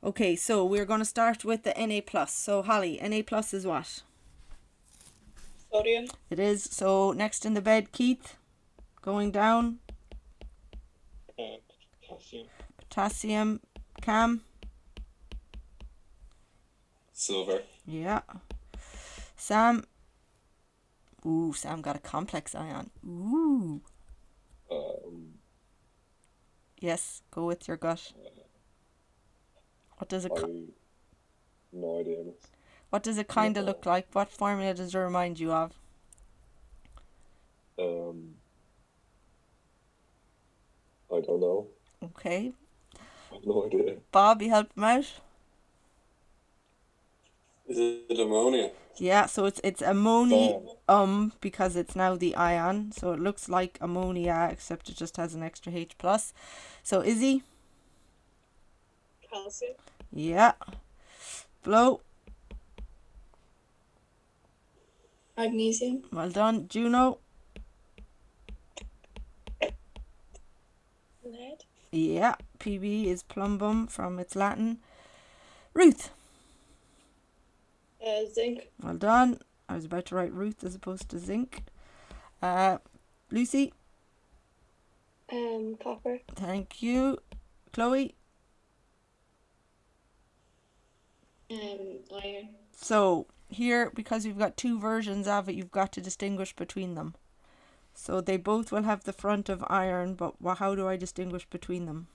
Okay, so we're going to start with the Na plus. So Holly, Na plus is what? Sodium. It is. So next in the bed, Keith, going down. Potassium. Potassium. Cam. Silver. Yeah. Sam. Ooh, Sam got a complex ion. Ooh. Yes, go with your gut. What does it? No idea. What does it kind of look like? What formula does it remind you of? I don't know. Okay. I have no idea. Bob, you help him out. Is it ammonia? Yeah, so it's ammonium because it's now the ion. So it looks like ammonia, except it just has an extra H plus. So Izzy? Calcium. Yeah. Flo? Magnesium. Well done. Juno? Lead. Yeah. PB is plumbum from its Latin. Ruth? Zinc. Well done. I was about to write Ruth as opposed to zinc. Lucy? Copper. Thank you. Chloe? Iron. So here, because you've got two versions of it, you've got to distinguish between them. So they both will have the front of iron, but how do I distinguish between them?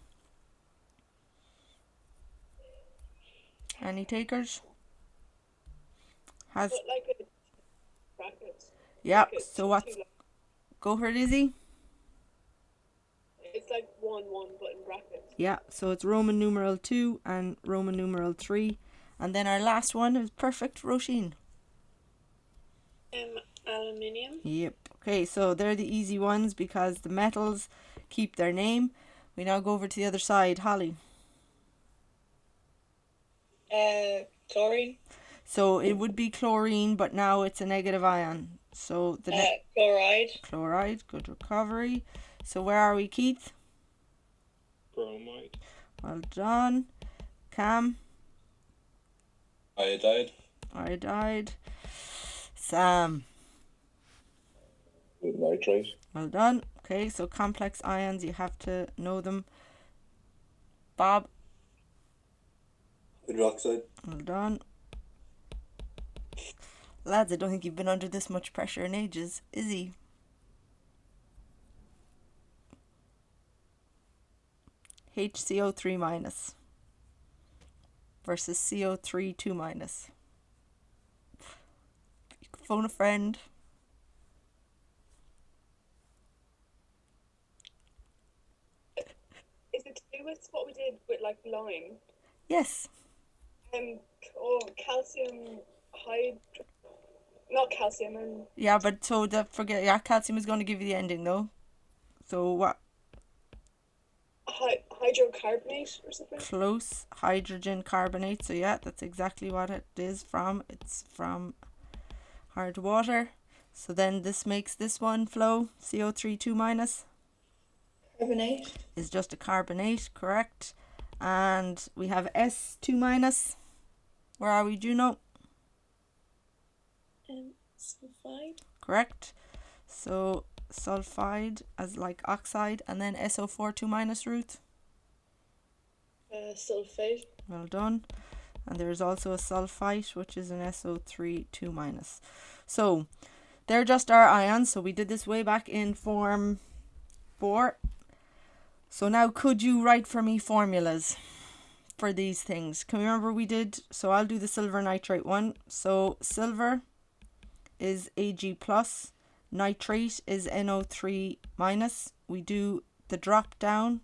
Any takers? But like a bracket. Yeah, Like so what's... Go for it, Izzy. It's like 1-1, but in brackets. Yeah, so it's Roman numeral 2 and Roman numeral 3. And then our last one is perfect, Roisin. Aluminium. Yep. Okay, so they're the easy ones because the metals keep their name. We now go over to the other side. Holly. Chlorine. So it would be chlorine, but now it's a negative ion. So the chloride. Chloride, good recovery. So where are we, Keith? Bromide. Well done. Cam? Iodide. Iodide. Sam? Nitrate. Well done. Okay, so complex ions, you have to know them. Bob? Hydroxide. Well done. Lads, I don't think you've been under this much pressure in ages. Izzy? HCO3 minus versus CO3 2 minus. You can phone a friend. Is it to do with what we did with like lime? Yes. Calcium not calcium. Yeah, but so calcium is going to give you the ending though. So what? Hydrocarbonate or something? Close. Hydrogen carbonate. So yeah, that's exactly what it is from. It's from hard water. So then this makes this one flow. CO3 2 minus. Carbonate. Is just a carbonate, correct. And we have S2 minus. Where are we, Juno? Sulfide. Correct. So sulfide as like oxide, and then SO4 2 minus, Ruth. Sulfate. Well done. And there is also a sulfite, which is an SO3 2 minus. So they're just our ions. So we did this way back in form 4. So now could you write for me formulas for these things? Can you remember we did? So I'll do the silver nitrate one. So silver is Ag plus, nitrate is NO3 minus. We do the drop down.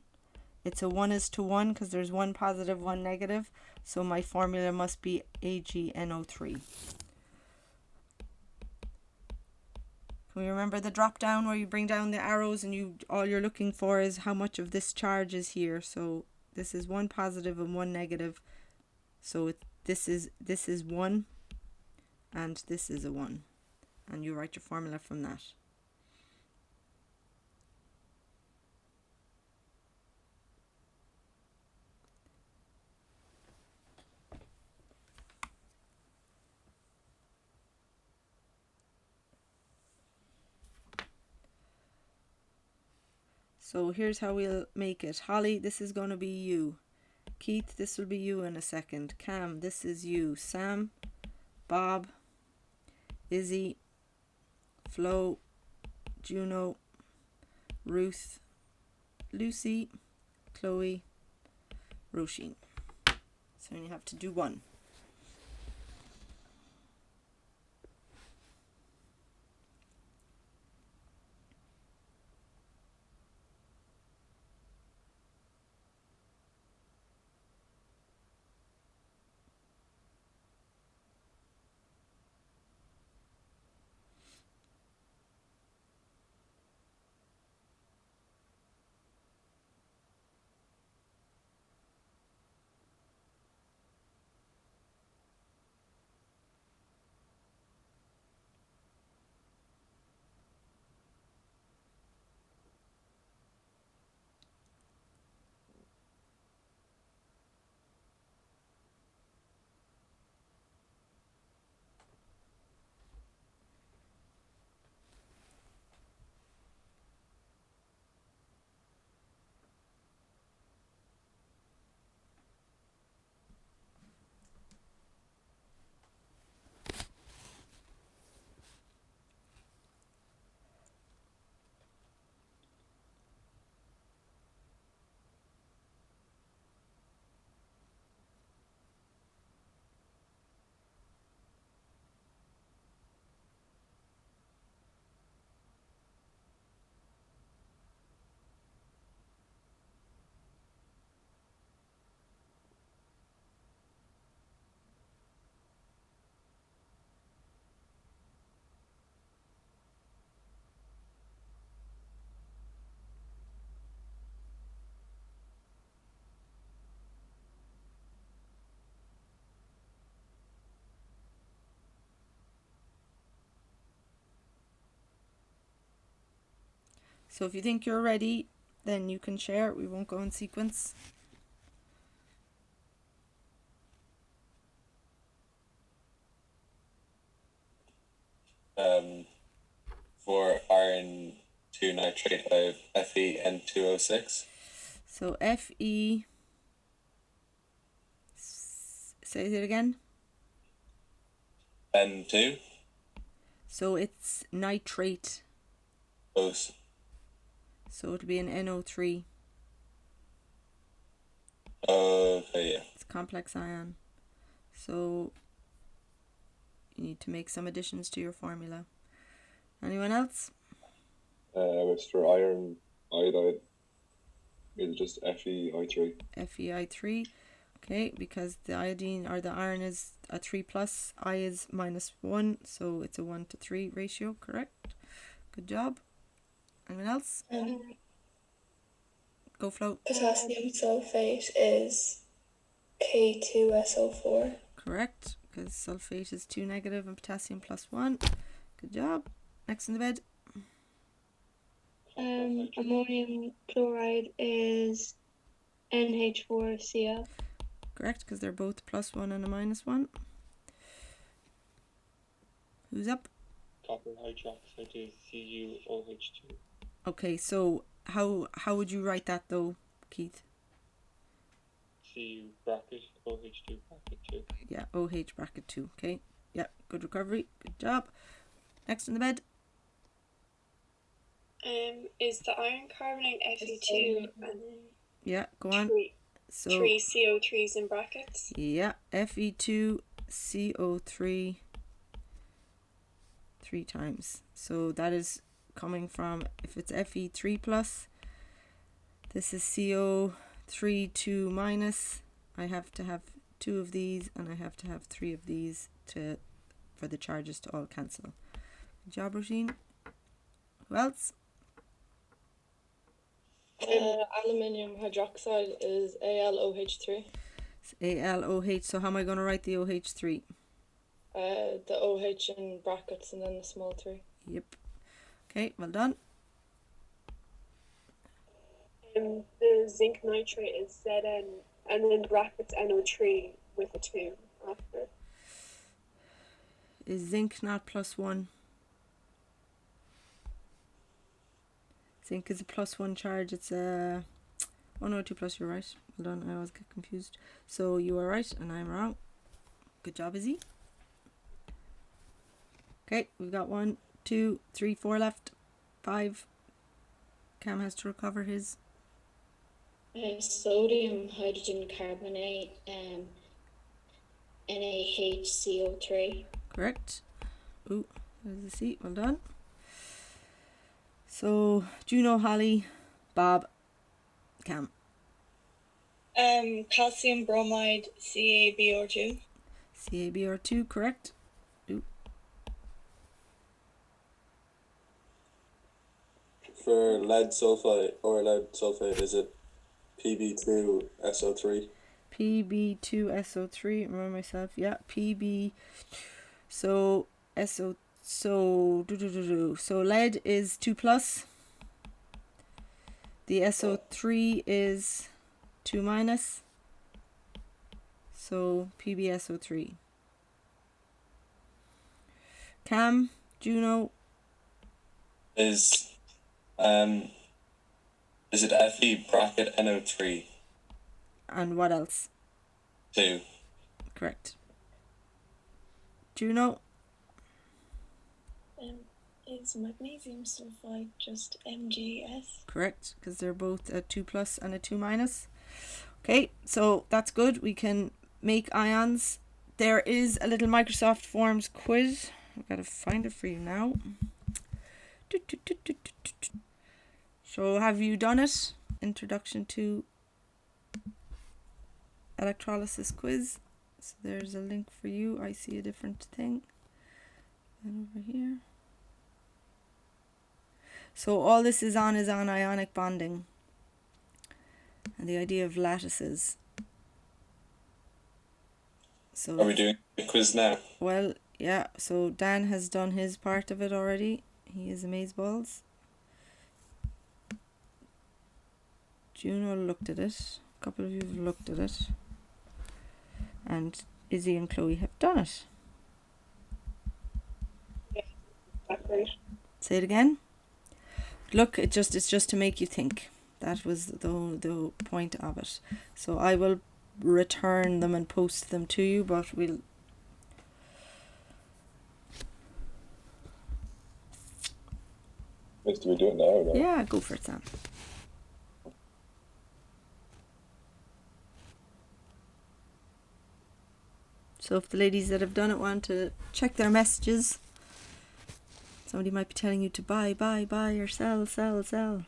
It's a 1:1 because there's one positive, one negative. So my formula must be AgNO3. Can we remember the drop down where you bring down the arrows and all you're looking for is how much of this charge is here? So this is one positive and one negative. So this is 1 and this is a 1. And you write your formula from that. So here's how we'll make it. Holly, this is going to be you. Keith, this will be you in a second. Cam, this is you. Sam, Bob, Izzy, Flo, Juno, Ruth, Lucy, Chloe, Roisin. So you have to do one. So if you think you're ready, then you can share. We won't go in sequence. For iron 2 nitrate, I have FeN2O6. So Fe, say it again. N2. So it's nitrate. Os. So it'll be an NO3. Okay, yeah. It's a complex ion. So you need to make some additions to your formula. Anyone else? Which for iron iodide is just FeI3. FeI3. Okay, because the iodine or the iron is a 3 plus, I is -1, so it's a 1 to 3 ratio, correct? Good job. Anyone else? Go Flo. Potassium sulfate is K2SO4. Correct, because sulfate is 2 negative and potassium +1. Good job. Next in the bed. Ammonium chloride is NH4Cl. Correct, because they're both +1 and a -1. Who's up? Copper hydroxide is CuOH2. Okay, so how would you write that though, Keith? Cu bracket OH2 bracket 2. Yeah, OH bracket 2. Okay. Yeah, good recovery. Good job. Next in the bed. Is the iron carbonate Fe2 and Yeah, go on. So 3 CO3s in brackets? yeah, Fe2CO3 3 times. So that is coming from, if it's Fe3 plus, this is CO3 2 minus. I have to have 2 of these and I have to have 3 of these for the charges to all cancel. Good job, Roisin. Who else? Aluminium hydroxide is AlOH3. It's AlOH. So how am I going to write the OH3? The OH in brackets and then the small 3. Yep. Okay, well done. The zinc nitrate is Zn and then brackets NO3 with a 2 after. Is zinc not +1? Zinc is a +1 charge. It's a... Oh no, 2 plus, you're right. Well done, I always get confused. So you are right and I'm wrong. Good job, Izzy. Okay, we've got 1, 2, 3, 4 left. 5. Cam has to recover his. Sodium hydrogen carbonate, NaHCO3. Correct. Ooh, there's a C. Well done. So, Juno, Holly, Bob, Cam. Calcium bromide, CaBO2. CaBr2, correct. Ooh. For lead sulfate, is it Pb2SO3? Pb2SO3, remember myself, yeah, Pb, so SO, so lead is 2 plus, the SO3 is 2 minus, so PbSO3. Cam, Juno, Is it Fe bracket NO3 and what else? 2? Correct. Juno, Is magnesium sulfide just MgS? correct, because they're both a 2 plus and a 2 minus. Okay, so that's good. We can make ions. There is a little Microsoft Forms quiz. I've got to find it for you now. So have you done it? Introduction to electrolysis quiz. So there's a link for you. I see a different thing. And over here. So all this is on ionic bonding and the idea of lattices. So Are we doing the quiz now? well, yeah, so Dan has done his part of it already. He is amazeballs. Juno looked at it. A couple of you have looked at it. And Izzy and Chloe have done it. That's great. Say it again. Look, it's just to make you think. That was the point of it. So I will return them and post them to you, but we'll... Do we do it now? Or Yeah, go for it, Sam. So if the ladies that have done it want to check their messages, somebody might be telling you to buy, or sell.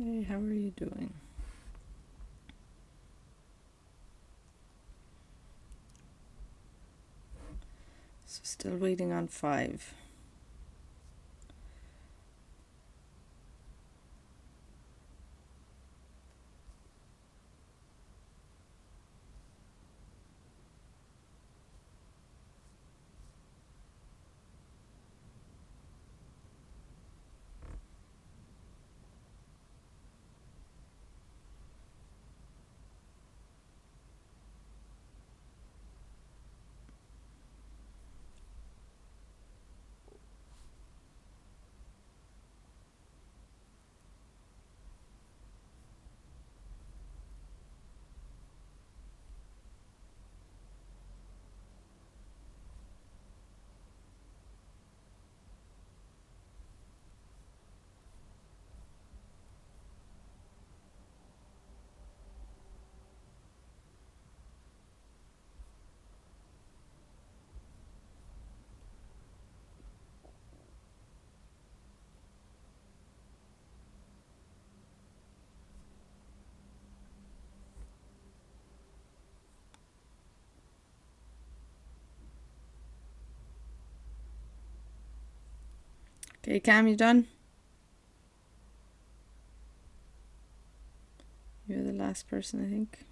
Okay, how are you doing? So still waiting on 5. Okay, Cam, you done? You're the last person, I think.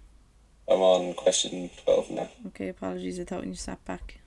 I'm on question 12 now. Okay, apologies, I thought when you sat back.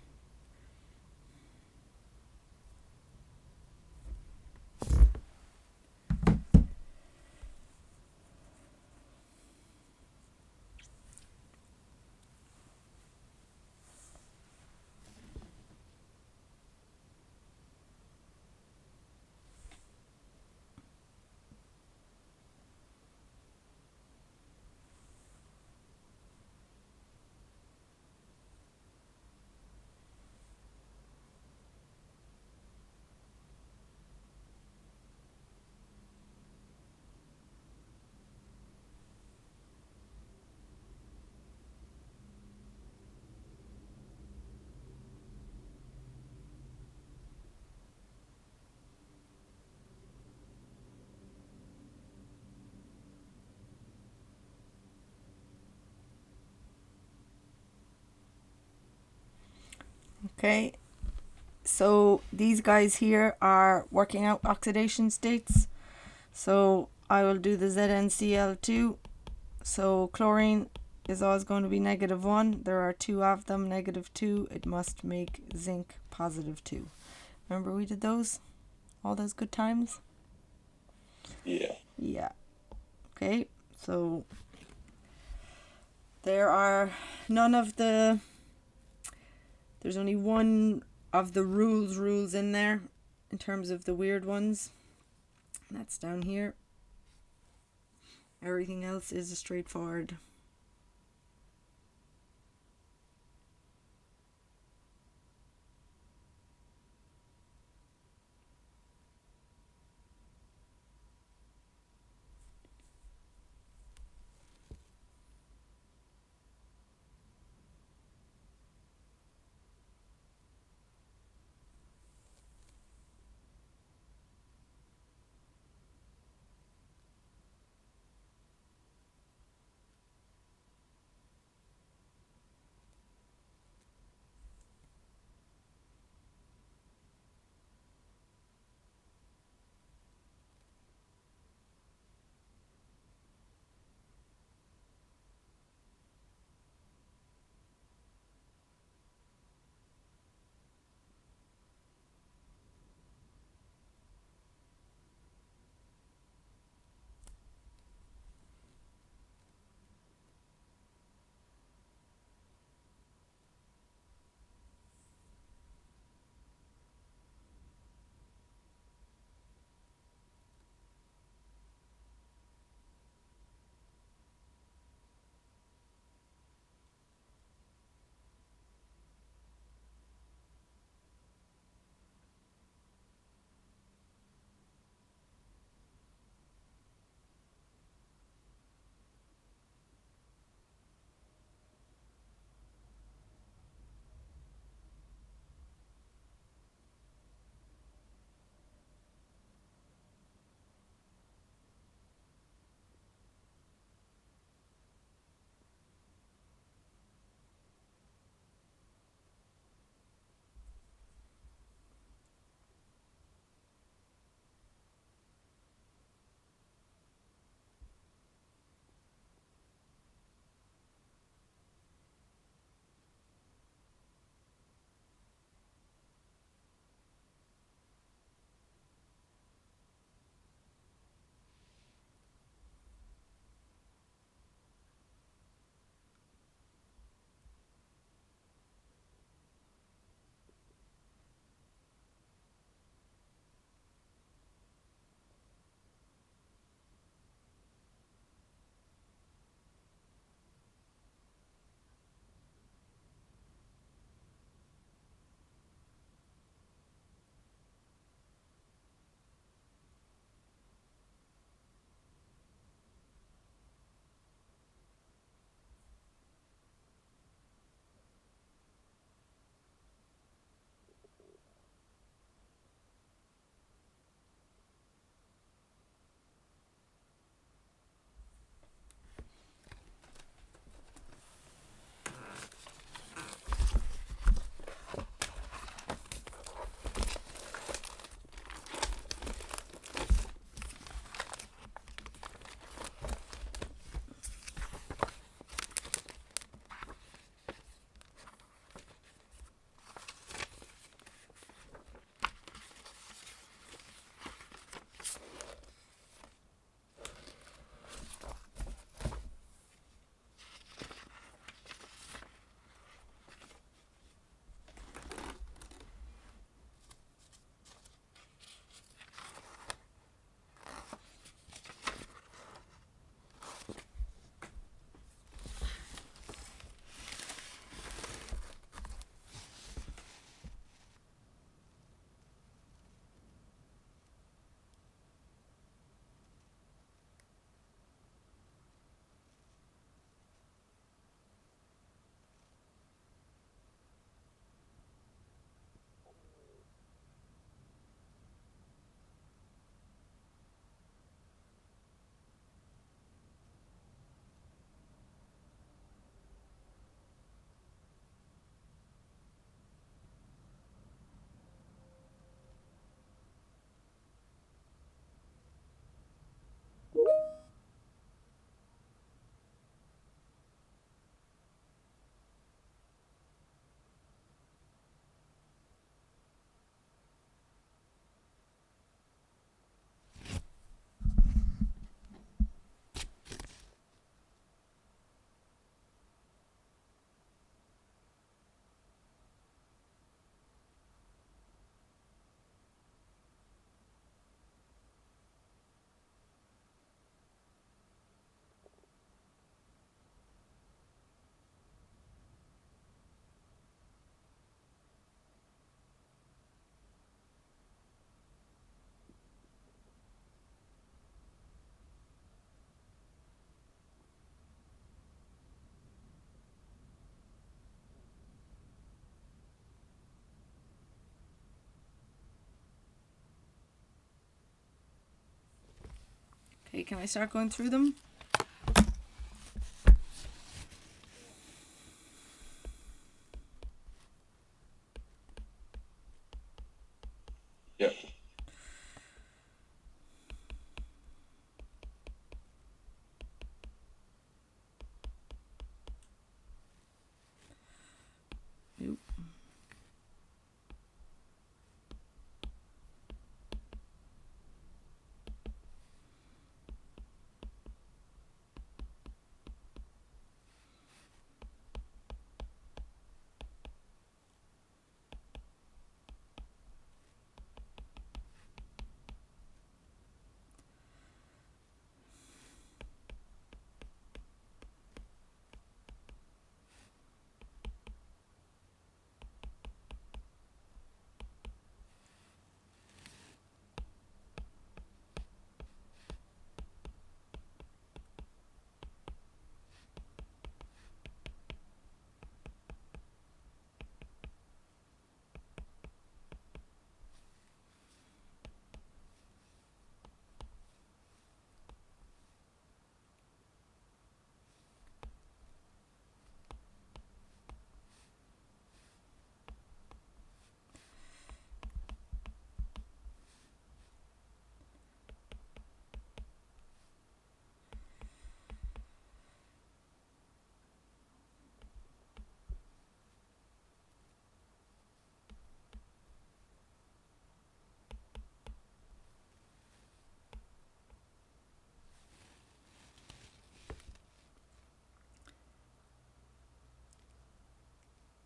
Okay, so these guys here are working out oxidation states. So I will do the ZnCl2. So chlorine is always going to be -1. There are 2 of them, -2. It must make zinc +2. Remember we did those? All those good times? Yeah. Yeah. Okay, so there are none of the... There's only one of the rules in there in terms of the weird ones. That's down here. Everything else is straightforward. Okay, can I start going through them? Yeah. Nope.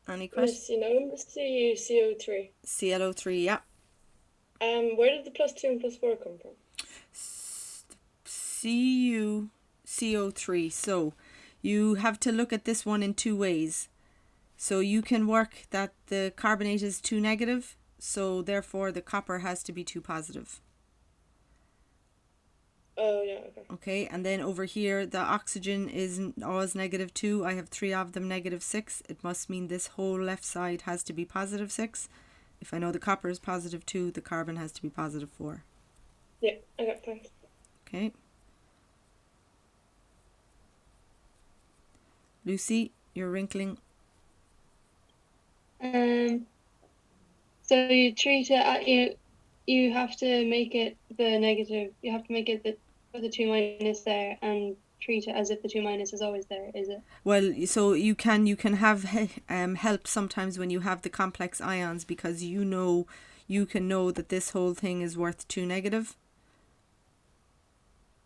Any questions? Miss, you know, Miss CuCO3. ClO3, yeah. Where did the +2 and +4 come from? CuCO3. So you have to look at this one in two ways. So you can work that the carbonate is 2 negative, so therefore the copper has to be 2 positive. Oh, yeah, okay. Okay, and then over here the oxygen is always -2. I have 3 of them -6. It must mean this whole left side has to be +6. If I know the copper is +2, the carbon has to be +4. Yeah, okay, thanks. Okay. Lucy, you're wrinkling. So you treat it at you have to make it the negative. You have to make it put the 2 minus there and treat it as if the 2 minus is always there. Is it? Well, so you can have help sometimes when you have the complex ions, because you can know that this whole thing is worth 2 negative.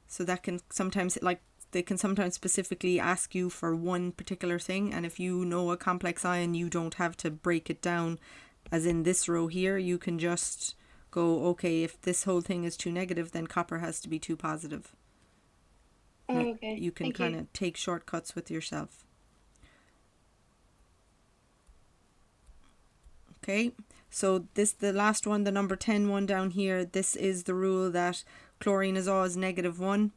So that can sometimes, like, they can sometimes specifically ask you for one particular thing, and if you know a complex ion, you don't have to break it down as in this row here. You can just go, okay, if this whole thing is 2 negative, then copper has to be 2 positive. Oh, okay. You can kind of take shortcuts with yourself. Okay, so this, the last one, the number 10 one down here, this is the rule that chlorine is always -1,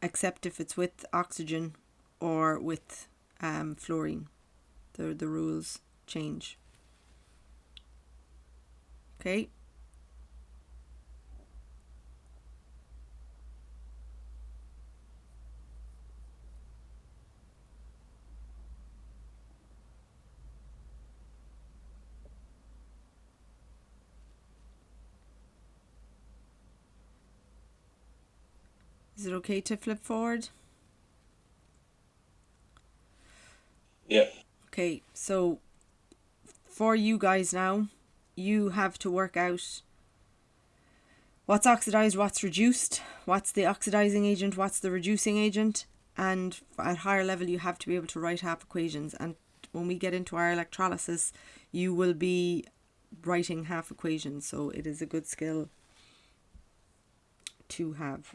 except if it's with oxygen or with fluorine. The rules change. Okay. Is it okay to flip forward? Yeah. Okay, so for you guys now, you have to work out what's oxidized, what's reduced, what's the oxidizing agent, what's the reducing agent, and at higher level you have to be able to write half equations. And when we get into our electrolysis, you will be writing half equations, so it is a good skill to have.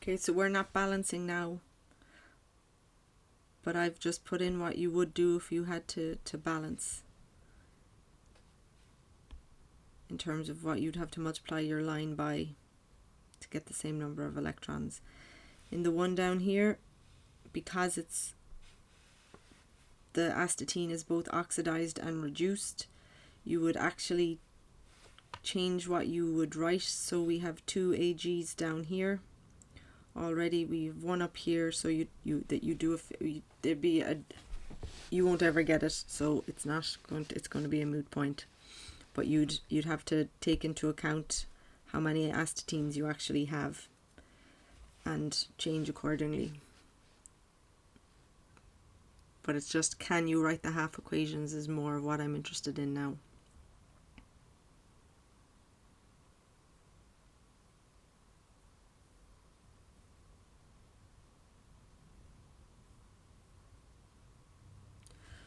Okay, so we're not balancing now, but I've just put in what you would do if you had to balance, in terms of what you'd have to multiply your line by to get the same number of electrons. In the one down here, because it's the astatine is both oxidized and reduced, you would actually change what you would write. So we have 2 AGs down here already. We have one up here, so you won't ever get it, so it's going to be a moot point. But you'd have to take into account how many astatines you actually have and change accordingly. But it's just, can you write the half equations is more of what I'm interested in now.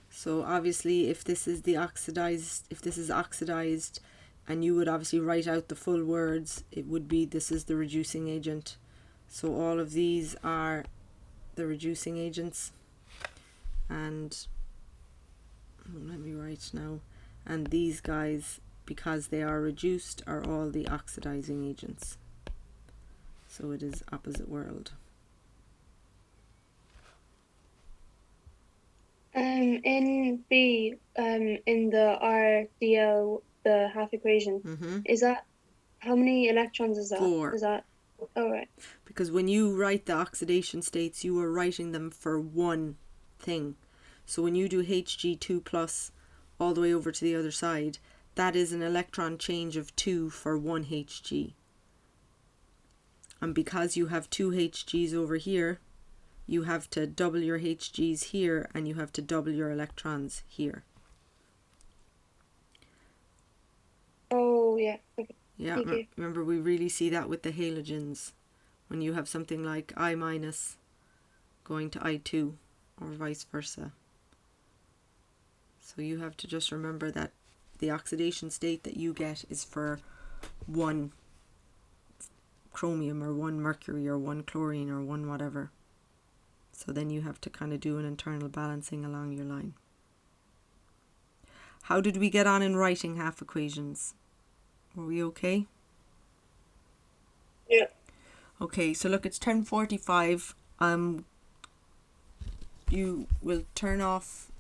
So obviously if this is oxidized, and you would obviously write out the full words, it would be this is the reducing agent. So all of these are the reducing agents. And let me write now. And these guys, because they are reduced, are all the oxidizing agents. So it is opposite world. In B, in the RDL, the half equation, is that, how many electrons is that? 4. Is that, oh right. Because when you write the oxidation states, you are writing them for one thing. So when you do Hg2 plus all the way over to the other side, that is an electron change of 2 for 1 Hg. And because you have 2 Hgs over here, you have to double your Hgs here, and you have to double your electrons here. Oh yeah. Okay. Yeah, remember we really see that with the halogens, when you have something like I minus going to I2 or vice versa. So you have to just remember that the oxidation state that you get is for one chromium or one mercury or one chlorine or one whatever. So then you have to kind of do an internal balancing along your line. How did we get on in writing half equations? Were we okay? Yeah. Okay, so look, it's 10:45. You will turn off